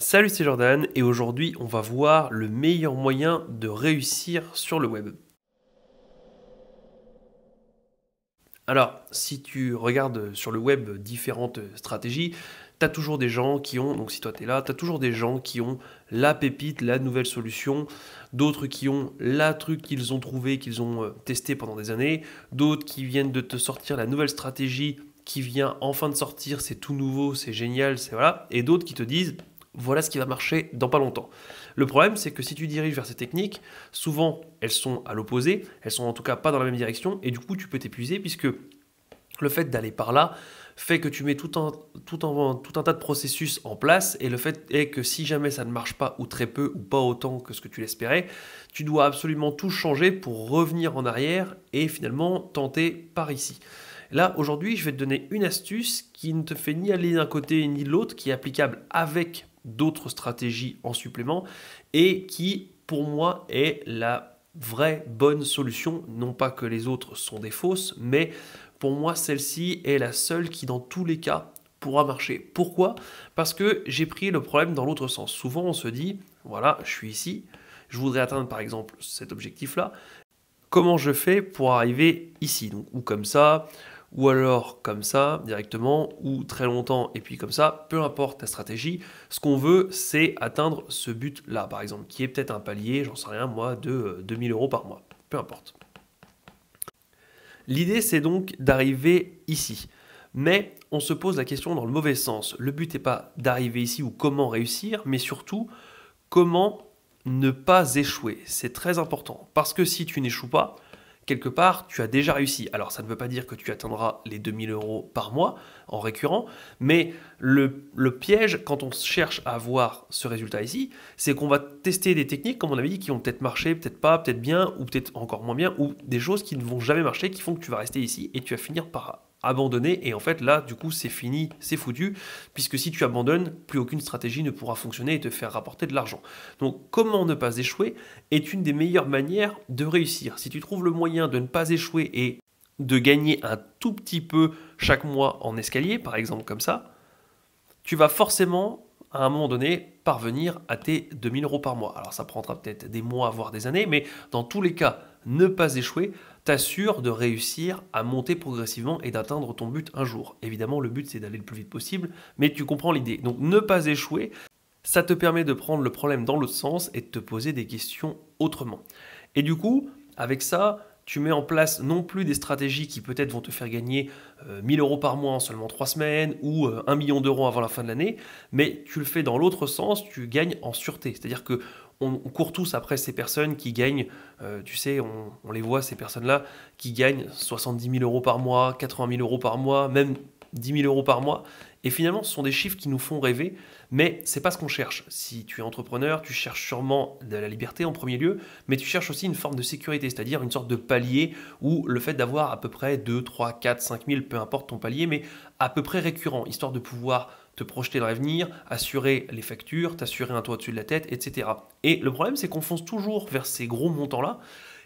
Salut, c'est Jordan et aujourd'hui on va voir le meilleur moyen de réussir sur le web. Alors, si tu regardes sur le web différentes stratégies, tu as toujours des gens qui ont, donc si toi tu es là, tu as toujours des gens qui ont la pépite, la nouvelle solution, d'autres qui ont la truc qu'ils ont trouvé, qu'ils ont testé pendant des années, d'autres qui viennent de te sortir la nouvelle stratégie qui vient enfin de sortir, c'est tout nouveau, c'est génial, c'est voilà, et d'autres qui te disent voilà ce qui va marcher dans pas longtemps. Le problème, c'est que si tu diriges vers ces techniques, souvent elles sont à l'opposé, elles sont en tout cas pas dans la même direction, et du coup tu peux t'épuiser puisque le fait d'aller par là fait que tu mets tout un tas de processus en place, et le fait est que si jamais ça ne marche pas, ou très peu, ou pas autant que ce que tu l'espérais, tu dois absolument tout changer pour revenir en arrière et finalement tenter par ici. Là, aujourd'hui, je vais te donner une astuce qui ne te fait ni aller d'un côté ni de l'autre, qui est applicable avec d'autres stratégies en supplément et qui, pour moi, est la vraie bonne solution. Non pas que les autres sont des fausses, mais pour moi, celle-ci est la seule qui, dans tous les cas, pourra marcher. Pourquoi? Parce que j'ai pris le problème dans l'autre sens. Souvent, on se dit, voilà, je suis ici, je voudrais atteindre par exemple cet objectif-là. Comment je fais pour arriver ici? Donc, ou comme ça, ou alors comme ça directement, ou très longtemps et puis comme ça, peu importe ta stratégie, ce qu'on veut c'est atteindre ce but-là, par exemple, qui est peut-être un palier, j'en sais rien moi, de 2000 euros par mois, peu importe. L'idée c'est donc d'arriver ici, mais on se pose la question dans le mauvais sens. Le but n'est pas d'arriver ici ou comment réussir, mais surtout comment ne pas échouer. C'est très important, parce que si tu n'échoues pas, quelque part, tu as déjà réussi. Alors, ça ne veut pas dire que tu atteindras les 2000 euros par mois en récurrent, mais le piège, quand on cherche à avoir ce résultat ici, c'est qu'on va tester des techniques, comme on avait dit, qui vont peut-être marcher, peut-être pas, peut-être bien, ou peut-être encore moins bien, ou des choses qui ne vont jamais marcher, qui font que tu vas rester ici et tu vas finir par abandonner, et en fait là du coup c'est fini, c'est foutu, puisque si tu abandonnes, plus aucune stratégie ne pourra fonctionner et te faire rapporter de l'argent. Donc comment ne pas échouer est une des meilleures manières de réussir. Si tu trouves le moyen de ne pas échouer et de gagner un tout petit peu chaque mois en escalier, par exemple comme ça, tu vas forcément à un moment donné parvenir à tes 2000 euros par mois. Alors ça prendra peut-être des mois, voire des années, mais dans tous les cas, ne pas échouer t'assure de réussir à monter progressivement et d'atteindre ton but un jour. Évidemment, le but c'est d'aller le plus vite possible, mais tu comprends l'idée. Donc ne pas échouer, ça te permet de prendre le problème dans l'autre sens et de te poser des questions autrement. Et du coup, avec ça, tu mets en place non plus des stratégies qui peut-être vont te faire gagner 1000 euros par mois en seulement 3 semaines ou 1 million d'euros avant la fin de l'année, mais tu le fais dans l'autre sens, tu gagnes en sûreté. C'est-à-dire que on court tous après ces personnes qui gagnent, tu sais, on les voit, ces personnes-là, qui gagnent 70 000 euros par mois, 80 000 euros par mois, même 10 000 euros par mois. Et finalement, ce sont des chiffres qui nous font rêver, mais c'est pas ce qu'on cherche. Si tu es entrepreneur, tu cherches sûrement de la liberté en premier lieu, mais tu cherches aussi une forme de sécurité, c'est-à-dire une sorte de palier où le fait d'avoir à peu près 2, 3, 4, 5 000, peu importe ton palier, mais à peu près récurrent, histoire de pouvoir te projeter dans l'avenir, assurer les factures, t'assurer un toit au-dessus de la tête, etc. Et le problème, c'est qu'on fonce toujours vers ces gros montants-là.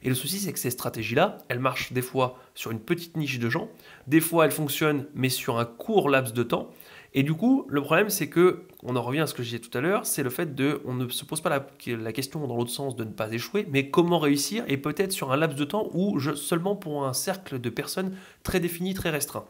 Et le souci, c'est que ces stratégies-là, elles marchent des fois sur une petite niche de gens, des fois elles fonctionnent, mais sur un court laps de temps. Et du coup, le problème, c'est que, on en revient à ce que je disais tout à l'heure, c'est le fait de, on ne se pose pas la question dans l'autre sens de ne pas échouer, mais comment réussir, et peut-être sur un laps de temps où seulement pour un cercle de personnes très défini, très restreint.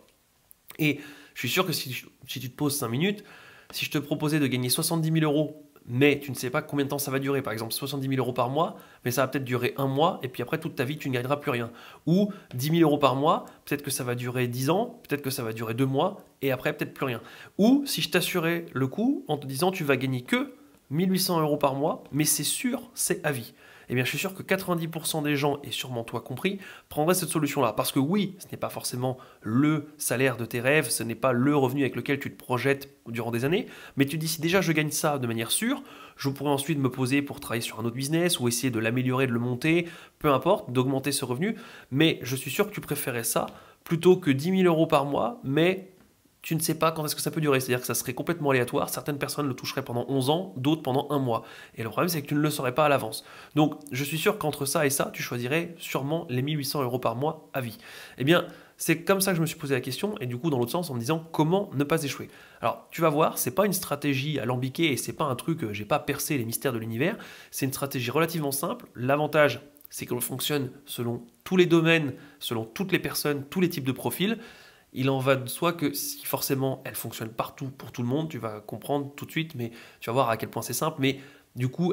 Et je suis sûr que si tu te poses 5 minutes, si je te proposais de gagner 70 000 euros, mais tu ne sais pas combien de temps ça va durer, par exemple 70 000 euros par mois, mais ça va peut-être durer un mois, et puis après toute ta vie, tu ne gagneras plus rien. Ou 10 000 euros par mois, peut-être que ça va durer 10 ans, peut-être que ça va durer 2 mois, et après peut-être plus rien. Ou si je t'assurais le coup en te disant tu vas gagner que 1800 euros par mois, mais c'est sûr, c'est à vie. Eh bien, je suis sûr que 90% des gens, et sûrement toi compris, prendraient cette solution-là. Parce que oui, ce n'est pas forcément le salaire de tes rêves, ce n'est pas le revenu avec lequel tu te projettes durant des années, mais tu dis si déjà je gagne ça de manière sûre, je pourrais ensuite me poser pour travailler sur un autre business ou essayer de l'améliorer, de le monter, peu importe, d'augmenter ce revenu, mais je suis sûr que tu préférais ça plutôt que 10 000 euros par mois, mais tu ne sais pas quand est-ce que ça peut durer. C'est-à-dire que ça serait complètement aléatoire. Certaines personnes le toucheraient pendant 11 ans, d'autres pendant un mois. Et le problème, c'est que tu ne le saurais pas à l'avance. Donc, je suis sûr qu'entre ça et ça, tu choisirais sûrement les 1800 euros par mois à vie. Eh bien, C'est comme ça que je me suis posé la question, et du coup dans l'autre sens en me disant comment ne pas échouer. Alors tu vas voir, c'est pas une stratégie alambiquée et c'est pas un truc, j'ai pas percé les mystères de l'univers, c'est une stratégie relativement simple. L'avantage, c'est qu'elle fonctionne selon tous les domaines, selon toutes les personnes, tous les types de profils. Il en va de soi que si forcément elle fonctionne partout pour tout le monde, tu vas comprendre tout de suite, mais tu vas voir à quel point c'est simple. Mais du coup,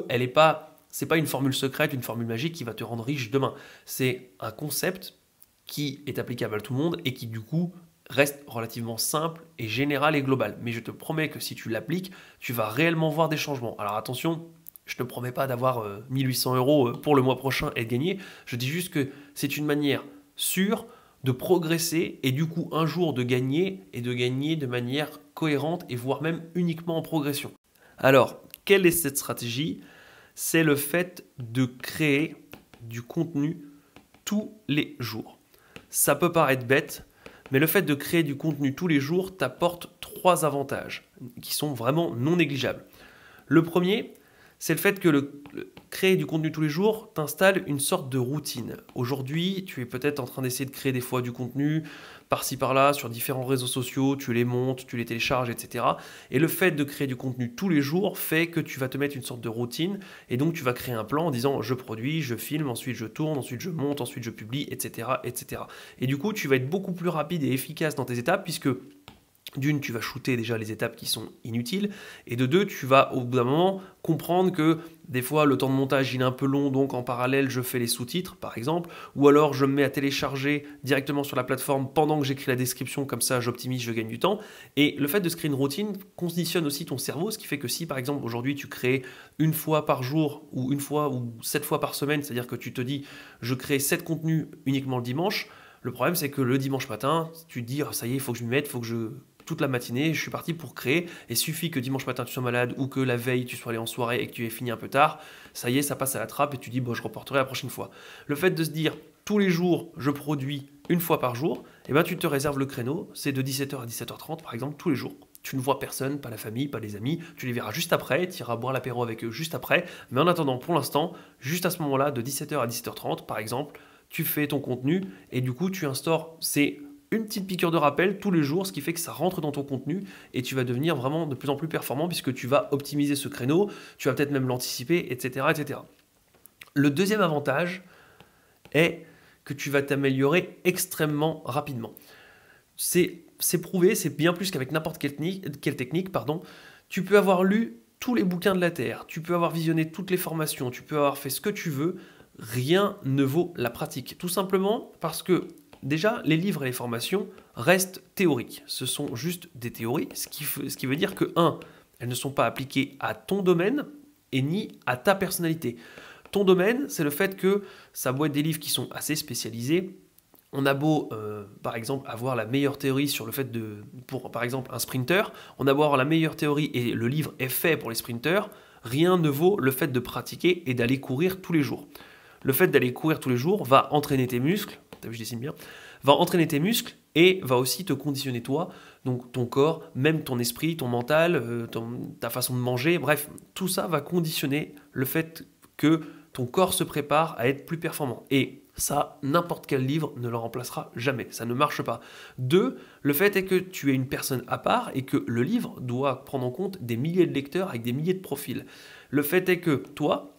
c'est pas une formule secrète, une formule magique qui va te rendre riche demain. C'est un concept qui est applicable à tout le monde et qui du coup reste relativement simple et général et global. Mais je te promets que si tu l'appliques, tu vas réellement voir des changements. Alors attention, je ne te promets pas d'avoir 1800 euros pour le mois prochain et de gagner. Je dis juste que c'est une manière sûre de progresser et du coup un jour de gagner et de gagner de manière cohérente et voire même uniquement en progression. Alors, quelle est cette stratégie? C'est le fait de créer du contenu tous les jours. Ça peut paraître bête, mais le fait de créer du contenu tous les jours t'apporte 3 avantages qui sont vraiment non négligeables. Le premier, c'est le fait que créer du contenu tous les jours t'installe une sorte de routine. Aujourd'hui, tu es peut-être en train d'essayer de créer des fois du contenu par-ci par-là sur différents réseaux sociaux, tu les montes, tu les télécharges, etc. Et le fait de créer du contenu tous les jours fait que tu vas te mettre une sorte de routine et donc tu vas créer un plan en disant je produis, je filme, ensuite je tourne, ensuite je monte, ensuite je publie, etc., etc. Et du coup, tu vas être beaucoup plus rapide et efficace dans tes étapes puisque d'une, tu vas shooter déjà les étapes qui sont inutiles, et de deux, tu vas au bout d'un moment comprendre que des fois le temps de montage il est un peu long, donc en parallèle je fais les sous-titres par exemple, ou alors je me mets à télécharger directement sur la plateforme pendant que j'écris la description, comme ça j'optimise, je gagne du temps. Et le fait de se créer une routine conditionne aussi ton cerveau, ce qui fait que si par exemple aujourd'hui tu crées une fois par jour, ou une fois ou 7 fois par semaine, c'est-à-dire que tu te dis je crée 7 contenus uniquement le dimanche, le problème c'est que le dimanche matin, tu te dis ça y est, il faut que je m'y mette, il faut que je toute la matinée, je suis parti pour créer, et suffit que dimanche matin tu sois malade ou que la veille tu sois allé en soirée et que tu aies fini un peu tard, ça y est, ça passe à la trappe et tu dis bon, je reporterai la prochaine fois. Le fait de se dire tous les jours je produis une fois par jour, et ben tu te réserves le créneau, c'est de 17h à 17h30 par exemple tous les jours. Tu ne vois personne, pas la famille, pas les amis, tu les verras juste après, tu iras boire l'apéro avec eux juste après, mais en attendant pour l'instant, juste à ce moment-là, de 17h à 17h30 par exemple, tu fais ton contenu et du coup tu instaures une petite piqûre de rappel tous les jours, ce qui fait que ça rentre dans ton contenu et tu vas devenir vraiment de plus en plus performant puisque tu vas optimiser ce créneau, tu vas peut-être même l'anticiper, etc., etc. Le deuxième avantage est que tu vas t'améliorer extrêmement rapidement. C'est prouvé, c'est bien plus qu'avec n'importe quelle technique. Tu peux avoir lu tous les bouquins de la Terre, tu peux avoir visionné toutes les formations, tu peux avoir fait ce que tu veux, rien ne vaut la pratique. Tout simplement parce que déjà, les livres et les formations restent théoriques. Ce sont juste des théories, ce qui veut dire que, 1, elles ne sont pas appliquées à ton domaine et ni à ta personnalité. Ton domaine, c'est le fait que ça doit être des livres qui sont assez spécialisés. On a beau, par exemple, avoir la meilleure théorie sur le fait pour par exemple un sprinter, on a beau avoir la meilleure théorie et le livre est fait pour les sprinters, rien ne vaut le fait de pratiquer et d'aller courir tous les jours. Le fait d'aller courir tous les jours va entraîner tes muscles, t'as vu, je dessine bien, va entraîner tes muscles et va aussi te conditionner toi, donc ton corps, même ton esprit, ton mental, ta façon de manger, bref, tout ça va conditionner le fait que ton corps se prépare à être plus performant. Et ça, n'importe quel livre ne le remplacera jamais, ça ne marche pas. 2, le fait est que tu es une personne à part et que le livre doit prendre en compte des milliers de lecteurs avec des milliers de profils. Le fait est que toi,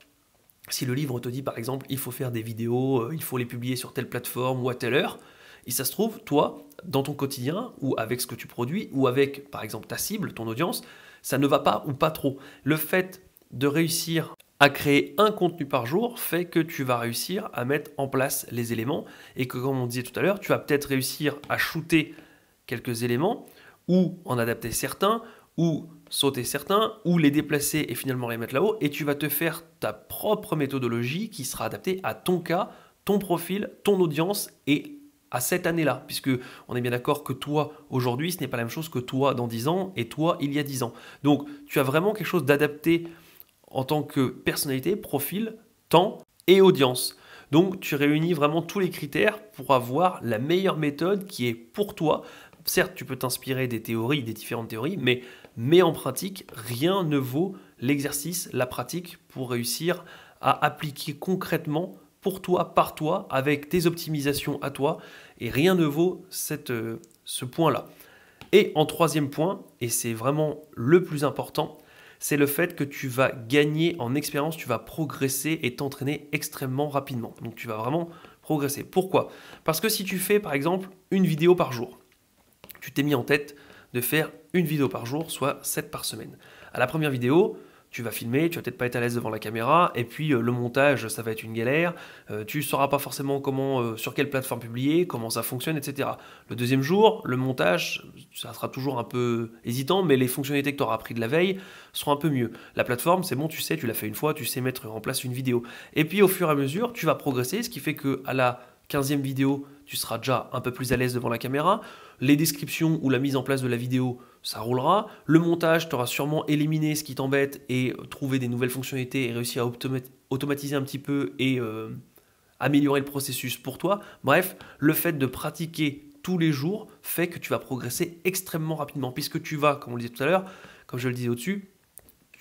si le livre te dit par exemple il faut faire des vidéos, il faut les publier sur telle plateforme ou à telle heure, et ça se trouve, toi, dans ton quotidien, ou avec ce que tu produis, ou avec par exemple ta cible, ton audience, ça ne va pas ou pas trop. Le fait de réussir à créer un contenu par jour fait que tu vas réussir à mettre en place les éléments, et que comme on disait tout à l'heure, tu vas peut-être réussir à shooter quelques éléments, ou en adapter certains, ou sauter certains, ou les déplacer et finalement les mettre là-haut, et tu vas te faire ta propre méthodologie qui sera adaptée à ton cas, ton profil, ton audience et à cette année-là, puisque on est bien d'accord que toi aujourd'hui, ce n'est pas la même chose que toi dans 10 ans et toi il y a 10 ans. Donc tu as vraiment quelque chose d'adapté en tant que personnalité, profil, temps et audience. Donc tu réunis vraiment tous les critères pour avoir la meilleure méthode qui est pour toi. Certes, tu peux t'inspirer des théories, des différentes théories, mais en pratique, rien ne vaut l'exercice, la pratique pour réussir à appliquer concrètement pour toi, par toi, avec tes optimisations à toi, et rien ne vaut ce point-là. Et en troisième point, et c'est vraiment le plus important, c'est le fait que tu vas gagner en expérience, tu vas progresser et t'entraîner extrêmement rapidement. Donc tu vas vraiment progresser. Pourquoi? Parce que si tu fais par exemple une vidéo par jour, tu t'es mis en tête de faire une vidéo par jour, soit 7 par semaine. À la première vidéo, tu vas filmer, tu vas peut-être pas être à l'aise devant la caméra, et puis le montage, ça va être une galère, tu ne sauras pas forcément comment, sur quelle plateforme publier, comment ça fonctionne, etc. Le deuxième jour, le montage, ça sera toujours un peu hésitant, mais les fonctionnalités que tu auras appris de la veille seront un peu mieux. La plateforme, c'est bon, tu sais, tu l'as fait une fois, tu sais mettre en place une vidéo. Et puis au fur et à mesure, tu vas progresser, ce qui fait qu'à la 15e vidéo, tu seras déjà un peu plus à l'aise devant la caméra. Les descriptions ou la mise en place de la vidéo, ça roulera. Le montage, tu auras sûrement éliminé ce qui t'embête et trouvé des nouvelles fonctionnalités et réussi à automatiser un petit peu et améliorer le processus pour toi. Bref, le fait de pratiquer tous les jours fait que tu vas progresser extrêmement rapidement puisque tu vas, comme on le disait tout à l'heure, comme je le disais au-dessus,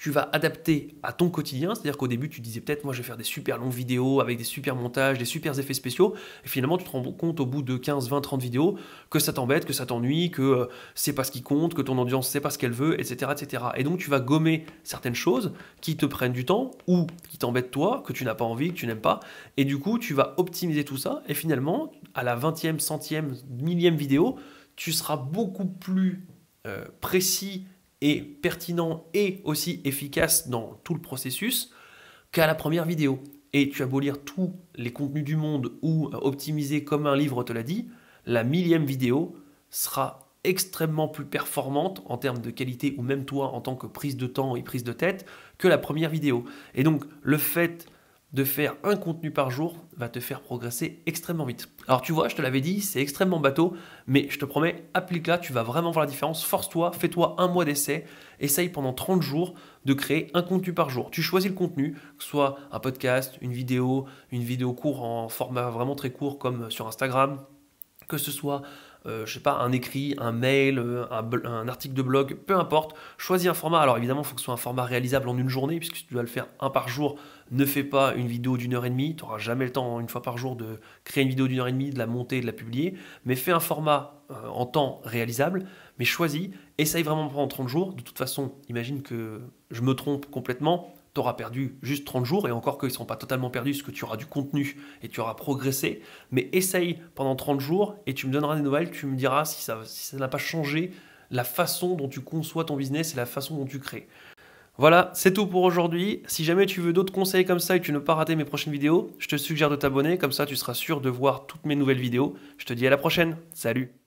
tu vas adapter à ton quotidien, c'est-à-dire qu'au début tu disais peut-être moi je vais faire des super longues vidéos avec des super montages, des super effets spéciaux, et finalement tu te rends compte au bout de 15, 20, 30 vidéos que ça t'embête, que ça t'ennuie, que c'est pas ce qui compte, que ton audience sait pas ce qu'elle veut, etc., etc. Et donc tu vas gommer certaines choses qui te prennent du temps ou qui t'embêtent toi, que tu n'as pas envie, que tu n'aimes pas, et du coup tu vas optimiser tout ça, et finalement à la 20e, 100e, 1000e vidéo, tu seras beaucoup plus précis et pertinent et aussi efficace dans tout le processus qu'à la première vidéo. Et tu as beau lire tous les contenus du monde ou optimiser comme un livre te l'a dit, la 1000e vidéo sera extrêmement plus performante en termes de qualité ou même toi en tant que prise de temps et prise de tête que la première vidéo. Et donc le fait de faire un contenu par jour va te faire progresser extrêmement vite. Alors tu vois, je te l'avais dit, c'est extrêmement bateau, mais je te promets, applique-la, tu vas vraiment voir la différence. Force-toi, fais-toi un mois d'essai, essaye pendant 30 jours de créer un contenu par jour. Tu choisis le contenu, que ce soit un podcast, une vidéo courte en format vraiment très court comme sur Instagram, que ce soit je sais pas, un écrit, un mail, un article de blog, peu importe, choisis un format. Alors évidemment, il faut que ce soit un format réalisable en une journée, puisque tu dois le faire un par jour. Ne fais pas une vidéo d'1 h 30, tu n'auras jamais le temps, une fois par jour, de créer une vidéo d'1 h 30, de la monter et de la publier, mais fais un format en temps réalisable, mais choisis, essaye vraiment pendant 30 jours. De toute façon, imagine que je me trompe complètement, tu auras perdu juste 30 jours, et encore qu'ils ne seront pas totalement perdus, parce que tu auras du contenu et tu auras progressé, mais essaye pendant 30 jours, et tu me donneras des nouvelles, tu me diras si ça n'a pas changé la façon dont tu conçois ton business et la façon dont tu crées. Voilà, c'est tout pour aujourd'hui. Si jamais tu veux d'autres conseils comme ça et que tu ne veux pas rater mes prochaines vidéos, je te suggère de t'abonner, comme ça tu seras sûr de voir toutes mes nouvelles vidéos. Je te dis à la prochaine, salut!